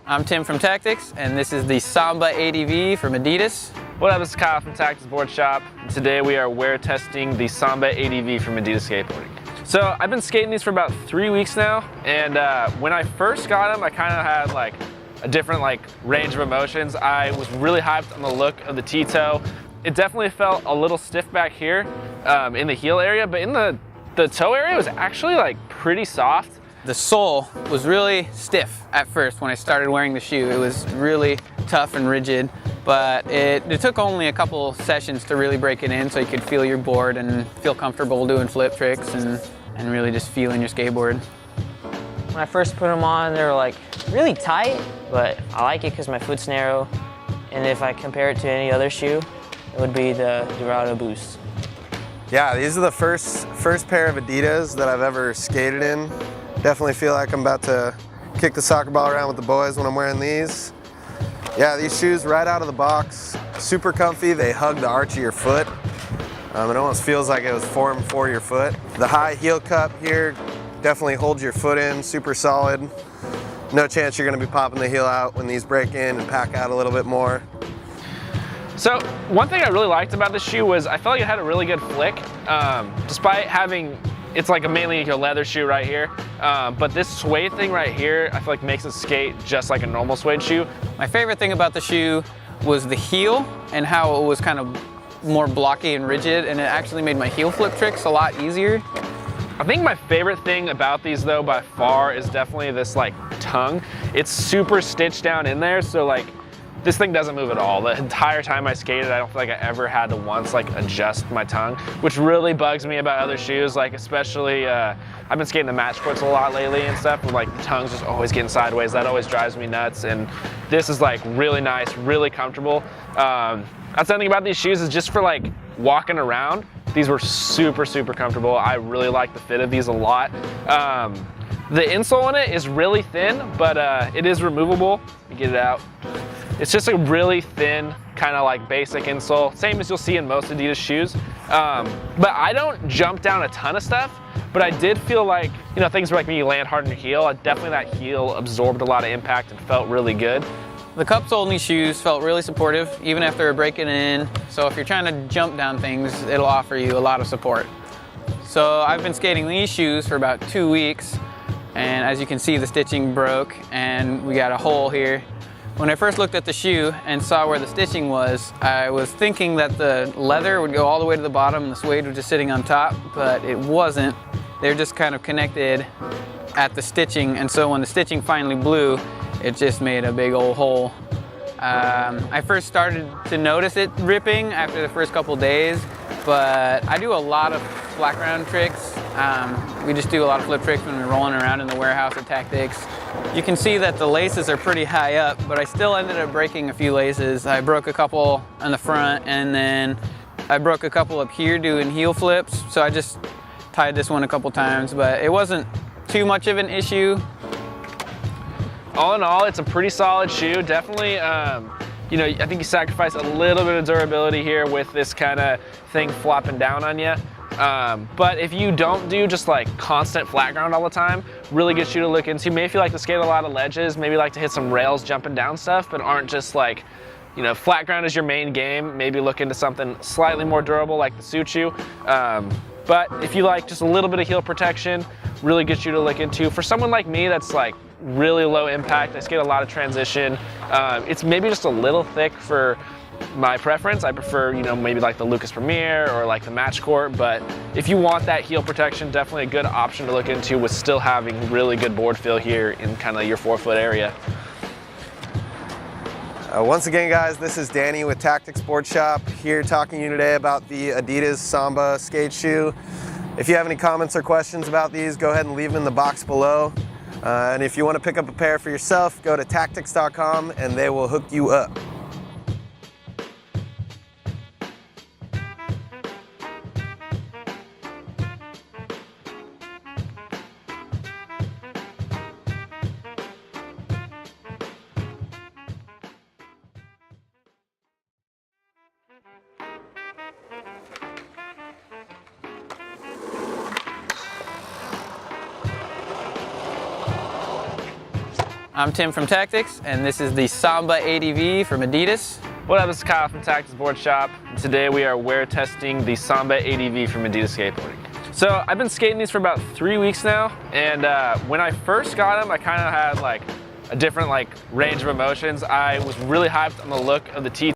I'm Tim from Tactics, and this is the Samba ADV from Adidas. What up, this is Kyle from Tactics Board Shop. Today we are wear testing the Samba ADV from Adidas Skateboarding. So I've been skating these for about 3 weeks now, and when I first got them, I kind of had like a different range of emotions. I was really hyped on the look of the T-toe. It definitely felt a little stiff back here in the heel area, but in the toe area it was actually pretty soft. The sole was really stiff at first when I started wearing the shoe. It was really tough and rigid, but it took only a couple sessions to really break it in so you could feel your board and feel comfortable doing flip tricks and really just feeling your skateboard. When I first put them on, they were really tight, but I like it because my foot's narrow. And if I compare it to any other shoe, it would be the Dorado Boost. Yeah, these are the first pair of Adidas that I've ever skated in. Definitely feel like I'm about to kick the soccer ball around with the boys when I'm wearing these. Yeah, these shoes right out of the box, super comfy. They hug the arch of your foot. It almost feels like it was formed for your foot. The high heel cup here definitely holds your foot in, super solid. No chance you're gonna be popping the heel out when these break in and pack out a little bit more. So one thing I really liked about this shoe was I felt like it had a really good flick, despite having, it's mainly a leather shoe right here, but this suede thing right here I feel like makes it skate just like a normal suede shoe. My favorite thing about the shoe was the heel and how it was kind of more blocky and rigid, and it actually made my heel flip tricks a lot easier. I think my favorite thing about these though by far is definitely this tongue. It's super stitched down in there, so this thing doesn't move at all. The entire time I skated, I don't feel like I ever had to once adjust my tongue, which really bugs me about other shoes. Especially, I've been skating the match courts a lot lately and stuff, and the tongue's just always getting sideways. That always drives me nuts. And this is really nice, really comfortable. That's the thing about these shoes is just for walking around. These were super, super comfortable. I really like the fit of these a lot. The insole on it is really thin, but it is removable. Let me get it out. It's just a really thin, kind of basic insole, same as you'll see in most Adidas shoes. But I don't jump down a ton of stuff, but I did feel things were when you land hard on your heel, definitely that heel absorbed a lot of impact and felt really good. The cup sole in these shoes felt really supportive, even after breaking in. So if you're trying to jump down things, it'll offer you a lot of support. So I've been skating these shoes for about 2 weeks, and as you can see, the stitching broke and we got a hole here. When I first looked at the shoe and saw where the stitching was, I was thinking that the leather would go all the way to the bottom and the suede was just sitting on top, but it wasn't. They're just kind of connected at the stitching, and so when the stitching finally blew, it just made a big old hole. I first started to notice it ripping after the first couple days, but I do a lot of flat ground tricks. We just do a lot of flip tricks when we're rolling around in the warehouse at Tactics. You can see that the laces are pretty high up, but I still ended up breaking a few laces. I broke a couple on the front, and then I broke a couple up here doing heel flips, so I just tied this one a couple times, but it wasn't too much of an issue. All in all, it's a pretty solid shoe. Definitely, I think you sacrifice a little bit of durability here with this kind of thing flopping down on you. But if you don't do just constant flat ground all the time, really good shoe to look into. Maybe if you like to skate a lot of ledges, maybe like to hit some rails jumping down stuff, but aren't just flat ground is your main game. Maybe look into something slightly more durable like the Suchu. But if you like just a little bit of heel protection, really good shoe to look into. For someone like me that's really low impact, I skate a lot of transition. It's maybe just a little thick for my preference. I prefer, maybe the Lucas Premier or the Match Court, but if you want that heel protection, definitely a good option to look into with still having really good board feel here in kind of your forefoot area. Once again, guys, this is Danny with Tactics Board Shop, here talking to you today about the Adidas Samba skate shoe. If you have any comments or questions about these, go ahead and leave them in the box below. And if you want to pick up a pair for yourself, go to tactics.com and they will hook you up. I'm Tim from Tactics, and this is the Samba ADV from Adidas. What up, this is Kyle from Tactics Board Shop. And today we are wear testing the Samba ADV from Adidas Skateboarding. So I've been skating these for about 3 weeks now, and when I first got them, I kind of had like a different range of emotions. I was really hyped on the look of the T